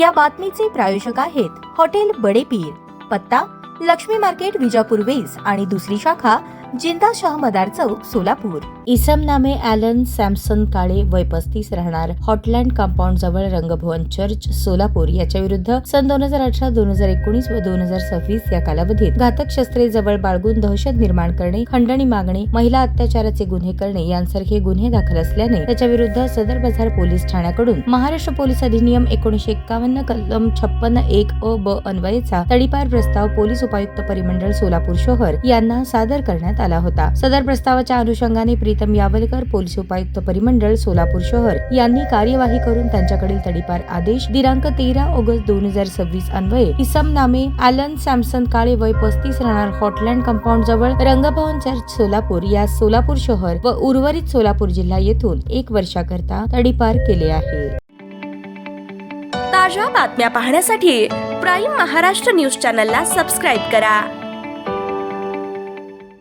या बातमीचे प्रायोजक आहेत हॉटेल बडे पीर, पत्ता लक्ष्मी मार्केट विजापूर वेस आणि दुसरी शाखा जिंदा शाह मदार चौक सोलापूर। इसम नामे ॲलन सॅमसन काळे, वय 35, राहणार हॉटलँड कंपाऊंड जवळ रंगभवन चर्च सोलापूर याच्या विरुद्ध सन 2018, 2019 व 2026 या कालावधीत घातक शस्त्रे जवळ बाळगून दहशत निर्माण करणे, खंडणी मागणे, महिला अत्याचाराचे गुन्हे करणे यांसारखे गुन्हे दाखल असल्याने त्याच्या विरुद्ध सदर बाजार पोलीस ठाण्याकडून महाराष्ट्र पोलीस अधिनियम 1951 कलम 56(1)(अ)(ब) अन्वयेचा तडीपार प्रस्ताव पोलीस उपायुक्त परिमंडळ सोलापूर शहर यांना सादर करण्यात आला होता। सदर प्रस्तावाच्या अनुषंगाने प्रीतम यावलकर, पोलीस उपायुक्त परिमंडळ सोलापूर शहर यांनी कार्यवाही करून त्यांच्याकडील तडीपार आदेश दिनांक 13 ऑगस्ट 2026 अन्वये इसम नामे ॲलन सॅमसन काळे, वय 35, राहणार हॉटलँड कंपाऊंड जवळ रंगभवन चर्च सोलापूर या सोलापूर शहर व उर्वरित सोलापूर जिल्हा येथून 1 वर्षाकरता तडीपार केले आहे। ताज्या बातम्या पाहण्यासाठी प्राईम महाराष्ट्र न्यूज चॅनलला सबस्क्राईब करा।